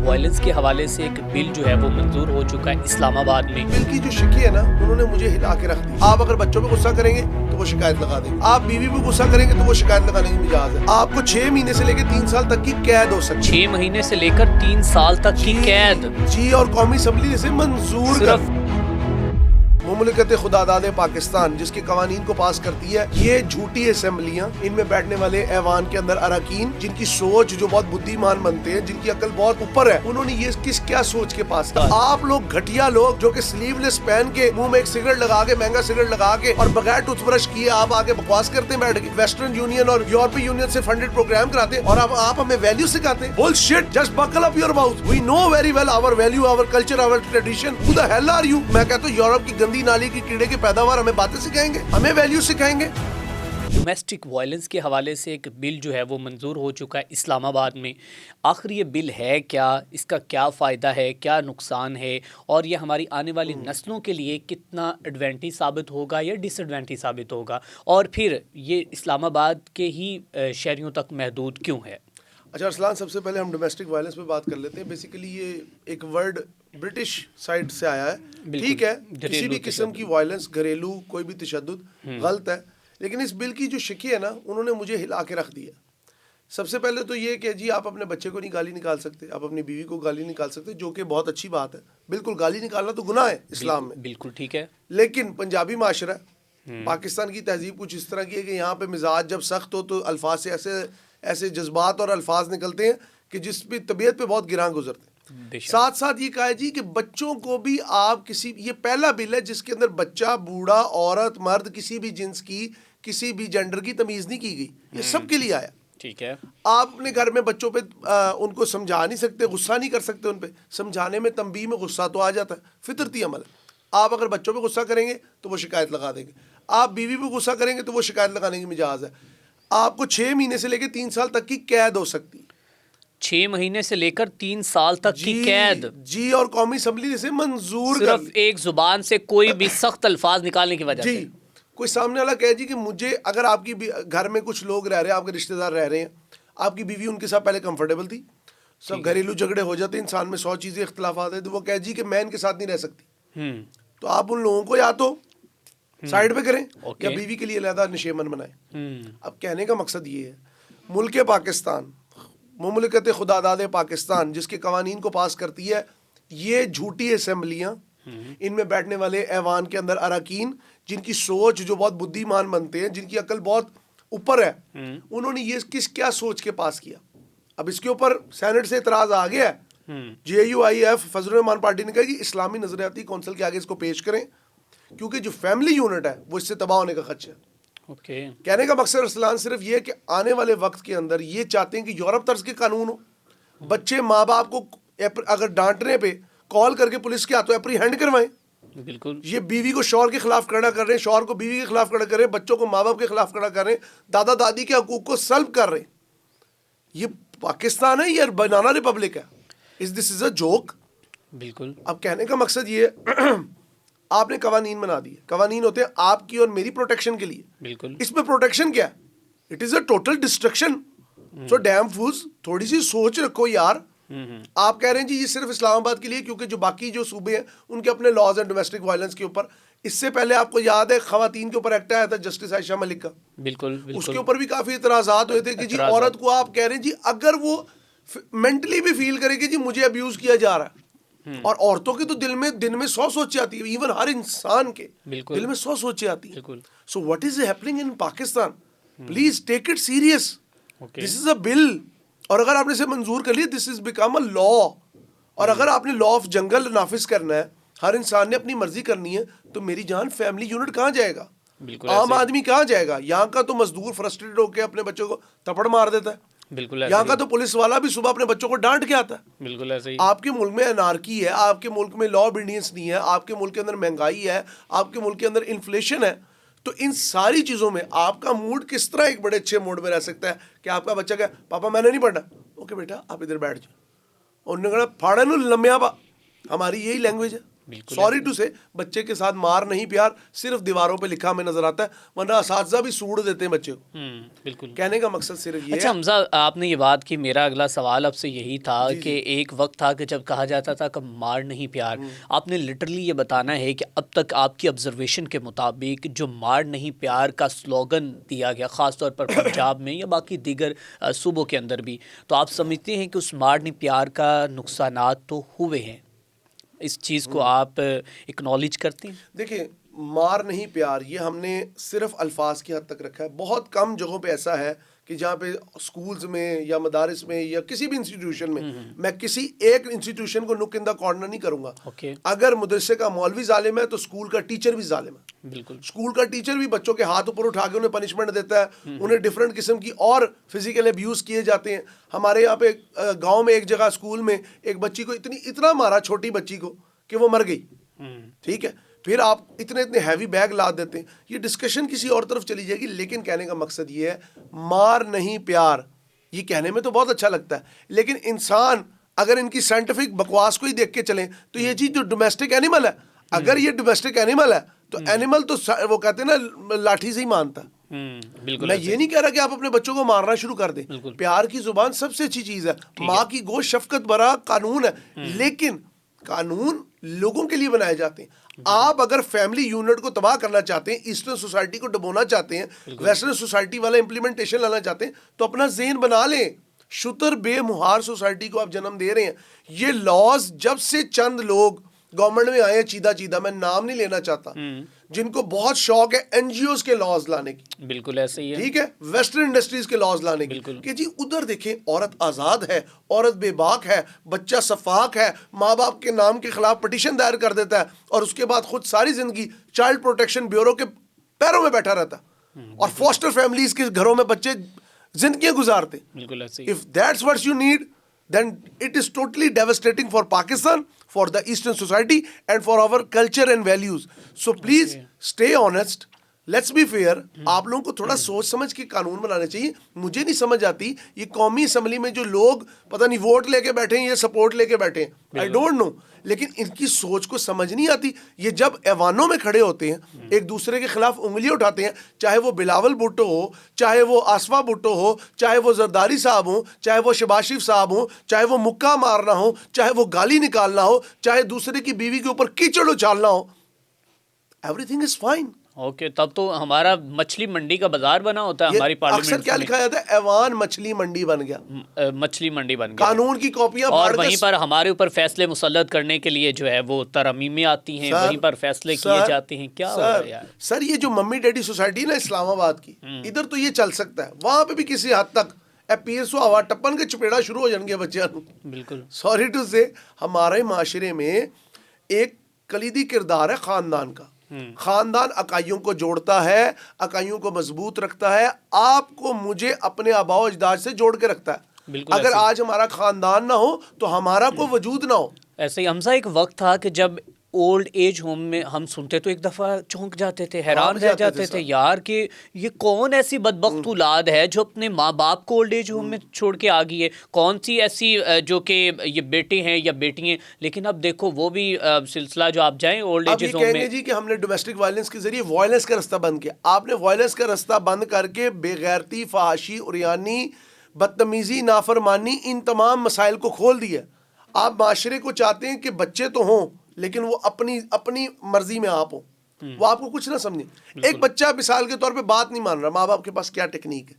Violence के हवाले से एक बिल जो है वो मंजूर हो चुका है इस्लामाबाद में। बिल की जो शिकी है ना, उन्होंने मुझे हिला के रख दी। आप अगर बच्चों पे गुस्सा करेंगे तो वो शिकायत लगा देंगे, आप बीवी पे गुस्सा करेंगे तो वो शिकायत लगाने की मिजाज है। आपको 6 महीने से लेकर 3 साल तक की कैद हो सकती है। 6 महीने से लेकर 3 साल तक की कैद जी, और कौमी असम्बली इसे मंजूर कर मुमलिकत खुदादाद पाकिस्तान जिसके कवानीन को पास करती है। ये झूठी असम्बलियां, इनमें बैठने वाले ऐवान के अंदर अरकान जिनकी सोच जो बहुत बुद्धिमान बनते हैं, जिनकी अकल बहुत ऊपर है, उन्होंने ये क्या सोच के पास किया। आप लोग घटिया लोग जो कि स्लीवलेस पहन के मुंह में एक सिगरेट लगा के, महंगा सिगरेट लगा के और बगैर टूथब्रश किए आप आगे बकवास करते हैं बैठ के। वेस्टर्न यूनियन और यूरोपीय यूनियन से फंडेड प्रोग्राम कराते हैं और आप हमें वैल्यू सिखाते हैं। Bullshit, just buckle up your mouth. We know very well our value, our culture, our tradition. Who the hell are you? मैं कहता हूं यूरोप की गंदी नाली की कीड़े की पैदावार हमें बातें सिखाएंगे, हमें वैल्यू सिखाएंगे। डोमेस्टिक वायलेंस के हवाले से एक बिल जो है वो मंजूर हो चुका है इस्लामाबाद में। आखिर ये बिल है क्या, इसका क्या फ़ायदा है, क्या नुकसान है, और ये हमारी आने वाली नस्लों के लिए कितना एडवांटेज साबित होगा या डिसएडवांटेज साबित होगा, और फिर ये इस्लामाबाद के ही शहरियों तक महदूद क्यों है? अच्छा अरसलान, सबसे पहले हम डोमेस्टिक वायलेंस पे बात कर लेते हैं। बेसिकली ये एक वर्ड ब्रिटिश साइड से आया है। ठीक है, किसी भी किस्म की वायलेंस, घरेलू कोई भी तशद्दुद गलत है, लेकिन इस बिल की जो शिकी है ना, उन्होंने मुझे हिला के रख दिया। सबसे पहले तो ये कि जी आप अपने बच्चे को नहीं गाली निकाल सकते, आप अपनी बीवी को गाली निकाल सकते, जो कि बहुत अच्छी बात है। बिल्कुल, गाली निकालना तो गुनाह है इस्लाम में, बिल्कुल ठीक है। लेकिन पंजाबी माशरा, पाकिस्तान की तहजीब कुछ इस तरह की है कि यहाँ पे मिजाज जब सख्त हो तो अल्फाज से ऐसे जज्बात और अल्फाज निकलते हैं कि जिस पे तबीयत पे बहुत गिरां गुजरते हैं। साथ साथ ये कहा है जी कि बच्चों को भी आप किसी, ये पहला बिल है जिसके अंदर बच्चा, बूढ़ा, औरत, मर्द, किसी भी जिन्स की, किसी भी जेंडर की तमीज़ नहीं की गई। ये सबके लिए आया। ठीक है, आप अपने घर में बच्चों पे उनको समझा नहीं सकते, गुस्सा नहीं कर सकते उन पे। समझाने में, तंबीह में गुस्सा तो आ जाता है, फितरती अमल है। आप अगर बच्चों पे गुस्सा करेंगे तो वो शिकायत लगा देंगे, आप बीवी पे गुस्सा करेंगे तो वो शिकायत लगाने की मिजाज है। आपको 6 महीने से लेकर 3 साल तक की कैद हो सकती है। 6 महीने से लेकर 3 साल तक की कैद जी, और कौमी असम्बली इसे मंजूर सिर्फ एक जुबान से कोई भी सख्त अल्फाज निकालने की वजह जी से। कोई सामने वाला कहे जी कि मुझे, अगर आपकी घर में कुछ लोग रह रहे हैं, आपके रिश्तेदार रह रहे हैं, आपकी बीवी उनके साथ पहले कंफर्टेबल थी, सब घरेलू झगड़े हो जाते, इंसान में 100 चीज़ें इख्तलाफात है, तो वो कहे जी कि मैं इनके साथ नहीं रह सकती, तो आप उन लोगों को या तो साइड पे करें या बीवी के लिए अलहदा निशेमन बनाएं। अब कहने का मकसद ये है, मुल्क पाकिस्तान, मुमलिकत खुदादाद पाकिस्तान जिसके कवानीन को पास करती है, ये झूठी असम्बलियाँ, इनमें बैठने वाले ऐवान के अंदर अरकान जिनकी सोच जो बहुत बुद्धिमान बनते हैं, जिनकी अकल बहुत ऊपर है, उन्होंने ये क्या सोच के पास किया। अब इसके ऊपर सेनेट से इतराज़ आ गया है। JUIF फजलुर रहमान पार्टी ने कहा कि इस्लामी नजरियाती कौंसिल के आगे इसको पेश करें, क्योंकि जो फैमिली यूनिट है वो इससे तबाह होने का खदशा है। कहने का मकसद अरसलान सिर्फ ये है कि आने वाले वक्त के अंदर ये चाहते हैं कि यूरोप तर्ज के कानून हो। बच्चे माँ बाप को अगर डांटने पे कॉल करके पुलिस के हाथों एप्रीहेंड करवाएं। बिल्कुल, ये बीवी को शौहर के खिलाफ खड़ा कर रहे हैं, शौहर को बीवी के खिलाफ खड़ा कर रहे हैं, बच्चों को माँ बाप के खिलाफ खड़ा कर रहे हैं, दादा दादी के हकूक को सल्ब कर रहे हैं। ये पाकिस्तान है, ये बनाना रिपब्लिक है? This is a joke. बिल्कुल। अब कहने का मकसद ये है आपने कवानीन बना दिए। कवानीन होते हैं आपकी और मेरी प्रोटेक्शन के लिए। बिल्कुल, इसमें प्रोटेक्शन क्या है? It is a total destruction. So damn fools, थोड़ी सी सोच रखो यार। आप कह रहे हैं जी ये सिर्फ इस्लामाबाद के लिए, क्योंकि जो बाकी जो सूबे हैं उनके अपने लॉज हैं डोमेस्टिक वायलेंस के ऊपर। इससे पहले आपको याद है खवातीन के ऊपर एक्ट आया था जस्टिस आयशा मलिक का। बिल्कुल, उसके ऊपर भी काफी इतराजात हुए थे कि जी औरत को आप कह रहे हैं जी अगर वो मेंटली भी फील करे कि जी मुझे अब्यूज किया जा रहा है, और औरतों के तो दिन में 100 सोचें आती है, इवन हर इंसान के दिल में 100 सोचें आती है। So what is happening in Pakistan? Please take it serious. This is a bill, और अगर आपने इसे मंजूर कर लिया, this is become a law. और अगर आपने लॉ ऑफ जंगल नाफिज करना है, हर इंसान ने अपनी मर्जी करनी है, तो मेरी जान फैमिली यूनिट कहाँ जाएगा? आम आदमी कहाँ जाएगा? यहाँ का तो मजदूर फ्रस्ट्रेटेड होकर अपने बच्चों को थप्पड़ मार देता है। बिल्कुल, यहाँ का तो पुलिस वाला भी सुबह अपने बच्चों को डांट के आता है। बिल्कुल ऐसे ही। आपके मुल्क में अनार्की है, आपके मुल्क में लॉ ओबीडियंस नहीं है, आपके मुल्क के अंदर महंगाई है, आपके मुल्क के अंदर इन्फ्लेशन है, तो इन सारी चीज़ों में आपका मूड किस तरह एक बड़े अच्छे मूड में रह सकता है कि आपका बच्चा क्या, पापा मैंने नहीं पढ़ना, ओके बेटा आप इधर बैठ जाओ, उन्होंने कहा फाड़े नु लम्या बा, हमारी यही लैंग्वेज है। बिल्कुल सॉरी ऐसे। टू से बच्चे के साथ मार नहीं प्यार सिर्फ दीवारों पे लिखा हमें नजर आता है, वरना असातिज़ा भी सूड़ देते हैं बच्चे को। बिल्कुल। कहने का मकसद सिर्फ ये अच्छा है। हमजा, आपने ये बात की, मेरा अगला सवाल आपसे यही था जी कि जी। एक वक्त था कि जब कहा जाता था कि मार नहीं प्यार, आपने लिटरली ये बताना है कि अब तक आपकी ऑब्जर्वेशन के मुताबिक जो मार नहीं प्यार का स्लोगन दिया गया, ख़ास तौर पर पंजाब में या बाकी दीगर सूबों के अंदर भी, तो आप समझते हैं कि उस मार नहीं प्यार का नुकसानात तो हुए हैं? इस चीज़ को आप एक्नॉलेज करते हैं? देखिए, मार नहीं प्यार ये हमने सिर्फ अल्फाज की हद तक रखा है। बहुत कम जगहों पे ऐसा है कि जहाँ पे स्कूल्स में या मदारिस में या किसी भी इंस्टीट्यूशन में मैं किसी एक इंस्टीट्यूशन को नुक इन द कॉर्नर नहीं करूँगा। ओके। अगर मदरसे का मौलवी जालिम है तो स्कूल का टीचर भी जालिम है। बिल्कुल। स्कूल का टीचर भी बच्चों के हाथ ऊपर उठा के उन्हें पनिशमेंट देता है, उन्हें डिफरेंट किस्म की और फिजिकल अब्यूज़ किए जाते हैं। हमारे यहाँ पे गाँव में एक जगह स्कूल में एक बच्ची को इतना मारा, छोटी बच्ची को, कि वो मर गई। ठीक है, फिर आप इतने इतने हैवी बैग ला देते हैं। ये डिस्कशन किसी और तरफ चली जाएगी, लेकिन कहने का मकसद ये है, मार नहीं प्यार, ये कहने में तो बहुत अच्छा लगता है, लेकिन इंसान अगर इनकी साइंटिफिक बकवास को ही देख के चलें तो ये चीज़ जो डोमेस्टिक एनिमल है, अगर ये डोमेस्टिक एनिमल है तो एनिमल तो वो कहते हैं ना लाठी से ही मानता है। बिल्कुल। मैं ये नहीं कह रहा कि आप अपने बच्चों को मारना शुरू कर दें। बिल्कुल। प्यार की जुबान सबसे अच्छी चीज़ है, माँ की गोश्त शफकत भरा कानून है, लेकिन कानून लोगों के लिए बनाए जाते हैं। आप अगर फैमिली यूनिट को तबाह करना चाहते हैं, ईस्टर्न सोसाइटी को डुबोना चाहते हैं, वेस्टर्न सोसाइटी वाला इंप्लीमेंटेशन लाना चाहते हैं, तो अपना ज़हन बना लें। शुतर बेमुहार सोसाइटी को आप जन्म दे रहे हैं। ये लॉज जब से चंद लोग गवर्नमेंट में आए हैं, चीदा चीदा, मैं नाम नहीं लेना चाहता, जिनको बहुत शौक है एनजीओज के लॉज लाने की, बिल्कुल ऐसे ही है, ठीक है, वेस्टर्न इंडस्ट्रीज के लॉज लाने की, कि जी उधर देखें औरत आज़ाद है, औरत बेबाक है, बच्चा सफाक है, माँ बाप के नाम के खिलाफ पिटीशन दायर कर देता है और उसके बाद खुद सारी जिंदगी चाइल्ड प्रोटेक्शन ब्यूरो के पैरों में बैठा रहता है और फॉस्टर फैमिलीज के घरों में बच्चे जिंदगियां गुजारते। बिल्कुल ऐसे ही। If that's what you need, then it is totally devastating for Pakistan, for the Eastern society and for our culture and values. So please stay honest, let's be fair. आप लोगों को थोड़ा सोच समझ के कानून बनाने चाहिए। मुझे नहीं समझ आती ये कौमी असम्बली में जो लोग पता नहीं वोट लेके बैठे हैं या सपोर्ट लेके बैठे हैं, आई डोंट नो, लेकिन इनकी सोच को समझ नहीं आती। ये जब ऐवानों में खड़े होते हैं, एक दूसरे के खिलाफ उंगलियां उठाते हैं, चाहे वो बिलावल भुट्टो हो, चाहे वो आसफा भुट्टो हो, चाहे वो जरदारी साहब हो, चाहे वो शबाशिफ साहब हो, चाहे वो मुक्का मारना हो, चाहे वो गाली निकालना हो, चाहे दूसरे की बीवी के ऊपर कीचड़ उछालना हो, एवरीथिंग इज फाइन। ओके, तब तो हमारा मछली मंडी का बाजार बना होता है हमारी अक्सर पार्लियामेंट क्या लिखा जाता है, ऐवान मछली मंडी बन गया, मछली मंडी बन गया, कानून की कॉपियां और फाड़ वहीं के पर हमारे ऊपर फैसले मुसल्लत करने के लिए जो है वो तरमीमें आती हैं, सर, वहीं पर फैसले किए जाते हैं। क्या हो रहा है यार? सर ये जो मम्मी डैडी सोसाइटी ना इस्लामाबाद की, इधर तो ये चल सकता है, वहां पे भी किसी हद तक पीरसो हवा टप्पन के चपेड़ा शुरू हो जाएंगे बच्चों को। बिल्कुल। सॉरी टू से, हमारे माशरे में एक कलीदी किरदार है खानदान का। खानदान अकाइयों को जोड़ता है, अकाइयों को मजबूत रखता है, आपको मुझे अपने आबाओ अजदाद से जोड़ के रखता है। बिल्कुल। अगर आज हमारा खानदान ना हो तो हमारा कोई वजूद ना हो। ऐसे ही हमसा एक वक्त था कि जब ओल्ड एज होम में हम सुनते तो एक दफ़ा चौंक जाते थे, हैरान रह जाते थे यार कि ये कौन ऐसी बदबख्त औलाद है जो अपने माँ बाप को ओल्ड एज होम में छोड़ के आ गई है, कौन सी ऐसी जो कि ये बेटे हैं या बेटियाँ। लेकिन अब देखो वो भी सिलसिला जो आप जाएं ओल्ड एज होम में, जी कि हमने डोमेस्टिक वायलेंस के जरिए वायलेंस का रास्ता बंद किया। आपने वायलेंस का रास्ता बंद करके बेगैरती, फहाशी, उरियानी, बदतमीजी, नाफरमानी, इन तमाम मसाइल को खोल दिया। आप माशरे को चाहते हैं कि बच्चे तो हों लेकिन वो अपनी मर्जी में आप हो, वो आपको कुछ ना समझे। एक बच्चा मिसाल के तौर पे बात नहीं मान रहा, माँ बाप के पास क्या टेक्निक है,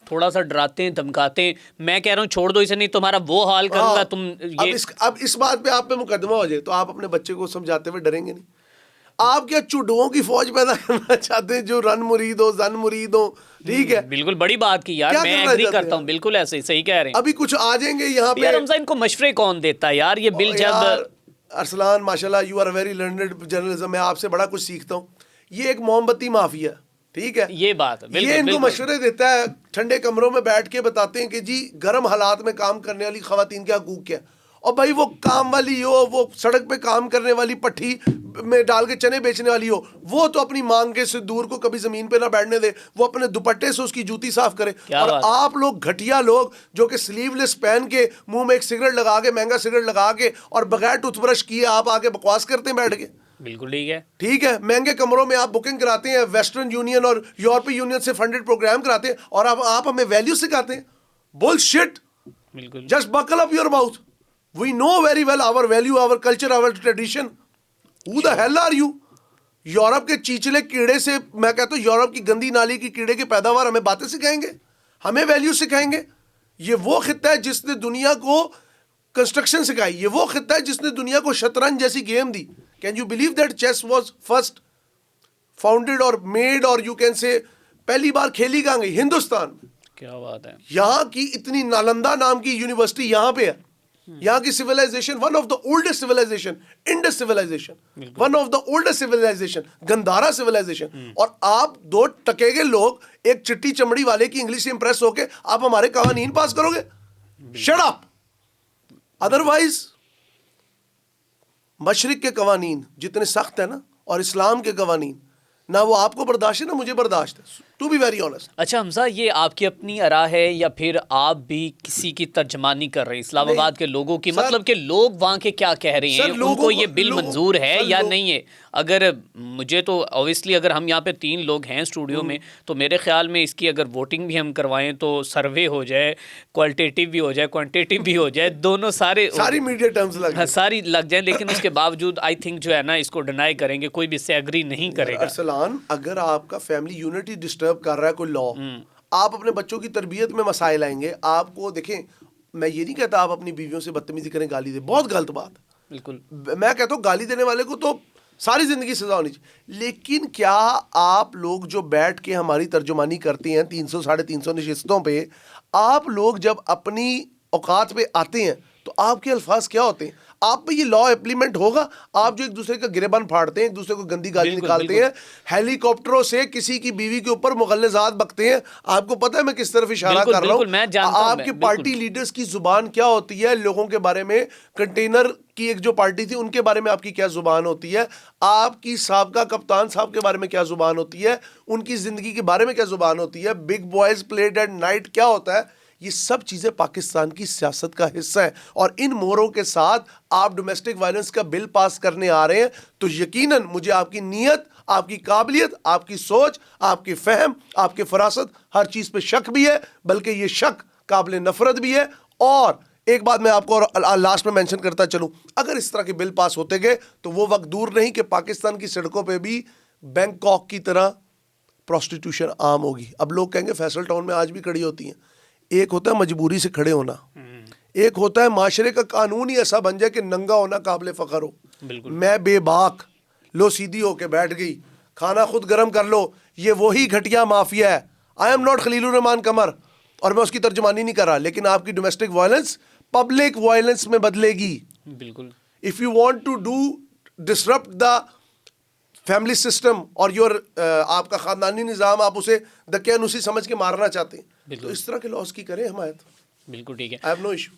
थोड़ा सा डराते हैं, धमकाते हैं, मैं कह रहा हूँ छोड़ दो इसे नहीं तुम्हारा वो हाल करूंगा। तुम ये अब इस बात पे आप पे मुकदमा हो जाए तो आप अपने बच्चे को समझाते हुए डरेंगे नहीं। आप क्या चुडुओं की फौज पैदा करना चाहते हैं जो रन मुरीद हो, जन मुरीद हो? ठीक है, बिल्कुल बड़ी बात की यार, मैं एग्री करता हूँ, बिल्कुल ऐसे सही कह रहे हैं। अभी कुछ आ जाएंगे यहाँ पे यार हमजा, इनको मशवरे कौन देता है यार? ये बिल जब अरसलान माशाल्लाह you are very learned journalism, मैं आपसे बड़ा कुछ सीखता हूँ। ये एक मोमबत्ती माफिया, ठीक है, ये बात है, ये इनको मशवरे देता है, ठंडे कमरों में बैठ के बताते हैं कि जी गर्म हालात में काम करने वाली खवातीन के हकूक क्या, और भाई वो काम वाली हो, वो सड़क पे काम करने वाली, पट्टी में डाल के चने बेचने वाली हो, वो तो अपनी मांगे से दूर को कभी जमीन पे ना बैठने दे, वो अपने दुपट्टे से उसकी जूती साफ करे। क्या और बात। आप लोग घटिया लोग जो कि स्लीवलेस पहन के मुंह में एक सिगरेट लगा के, महंगा सिगरेट लगा के और बगैर टूथब्रश किए आप आके बकवास करते हैं बैठ के। बिल्कुल ठीक है। ठीक है, महंगे कमरों में आप बुकिंग कराते हैं, वेस्टर्न यूनियन और यूरोपीय यूनियन से फंडेड प्रोग्राम कराते हैं, और अब आप हमें वैल्यू सिखाते हैं। बुलशिट। बिल्कुल। Just buckle up your mouth. We know very well our value, our culture, our tradition. Who the hell are you? Europe के चीचले कीड़े से, मैं कहता हूं यूरोप की गंदी नाली की कीड़े की पैदावार हमें बातें सिखाएंगे, हमें वैल्यू सिखाएंगे? ये वो खित्ता है जिसने दुनिया को कंस्ट्रक्शन सिखाई, ये वो खित्ता है जिसने दुनिया को शतरंज जैसी गेम दी। Can you believe that chess was first founded और मेड, और यू कैन से पहली बार खेली कहां गई? हिंदुस्तान में। क्या बात है। यहां की इतनी नालंदा नाम की यूनिवर्सिटी यहां पे है। यहाँ की civilization, one of the oldest civilization, Indus civilization, one of the oldest civilization, Gandhara civilization. और आप दो टकेगे लोग एक चिट्टी चमड़ी वाले की इंग्लिश से इंप्रेस होके आप हमारे कवानीन पास करोगे? Shut up. अदरवाइज मशरिक के कवानीन जितने सख्त है ना, और इस्लाम के कवानीन, ना वो आपको बर्दाश्त है ना मुझे बर्दाश्त है, टू बी वेरी ऑनेस्ट। अच्छा हमजा, ये आपकी अपनी आरा है या फिर आप भी किसी की तर्जमानी कर रहे हैं इस्लामाबाद के लोगों की? मतलब कि लोग वहाँ के क्या कह रहे हैं, उनको ये बिल मंजूर है या नहीं है? अगर मुझे तो ऑब्वियसली, अगर हम यहाँ पे 3 लोग हैं स्टूडियो में, तो मेरे ख्याल में इसकी अगर वोटिंग भी हम करवाएं तो सर्वे हो जाए, क्वालिटेटिव भी हो जाए, क्वांटिटेटिव भी हो जाए, दोनों सारी मीडिया टर्म्स लग हाँ, सारी लग जाए, लेकिन उसके बावजूद आई थिंक जो है ना, इसको डिनाई करेंगे, कोई भी इससे एग्री नहीं करेगा। अरसलान, अगर आपका फैमिली यूनिटी डिस्टर्ब कर रहा है कोई लॉ, आप अपने बच्चों की तरबियत में मसाइल आएंगे। आपको देखें, मैं ये नहीं कहता आप अपनी बीवियों से बदतमीजी करें, गाली दे, बहुत गलत बात। बिल्कुल, मैं कहता हूँ गाली देने वाले को तो सारी जिंदगी सजा होनी चाहिए। लेकिन क्या आप लोग जो बैठ के हमारी तर्जुमानी करते हैं 300 350 नशिस्तों पे, आप लोग जब अपनी औकात पे आते हैं तो आपके अल्फाज क्या होते हैं? आप पे ये लॉ इम्प्लीमेंट होगा? आप जो एक दूसरे का गिरेबान फाड़ते हैं, एक दूसरे को गंदी गाली निकालते हैं, हेलीकॉप्टरों से किसी की बीवी के ऊपर मुगल्लज़ात बकते हैं, आपको पता है मैं किस तरफ इशारा कर रहा हूँ? आपके पार्टी लीडर्स की जुबान क्या होती है लोगों के बारे में? कंटेनर की एक जो पार्टी थी उनके बारे में आपकी क्या जुबान होती है? आपकी साबका कप्तान साहब के बारे में क्या जुबान होती है? उनकी जिंदगी के बारे में क्या जुबान होती है? Big boys played at night क्या होता है? ये सब चीज़ें पाकिस्तान की सियासत का हिस्सा है। और इन मोहरों के साथ आप डोमेस्टिक वायलेंस का बिल पास करने आ रहे हैं, तो यकीनन मुझे आपकी नीयत, आपकी काबिलियत, आपकी सोच, आपकी फहम, आपकी फरासत, हर चीज़ पे शक भी है, बल्कि ये शक काबिल नफरत भी है। और एक बात मैं आपको और लास्ट में मेंशन करता चलूं, अगर इस तरह के बिल पास होते गए तो वो वक्त दूर नहीं कि पाकिस्तान की सड़कों पे भी बैंकॉक की तरह प्रोस्टिट्यूशन आम होगी। अब लोग कहेंगे फैसल टाउन में आज भी खड़ी होती हैं। एक होता है मजबूरी से खड़े होना, एक होता है माशरे का कानून ही ऐसा बन जाए कि नंगा होना काबिल फ़ख्र हो। मैं बेबाक, लो सीधी होके बैठ गई, खाना खुद गर्म कर लो, ये वही घटिया माफिया है। I am not Khalilur Rehman Qamar, और मैं उसकी तर्जुमानी नहीं कर रहा, लेकिन आपकी डोमेस्टिक वायलेंस पब्लिक वायलेंस में बदलेगी। बिल्कुल। If you want to do disrupt the family system और योर आपका खानदानी निज़ाम, आप उसे दकियानुसी समझ के मारना चाहते हैं, तो इस तरह के लॉस की करें हमायत। बिल्कुल ठीक है। I have no issue.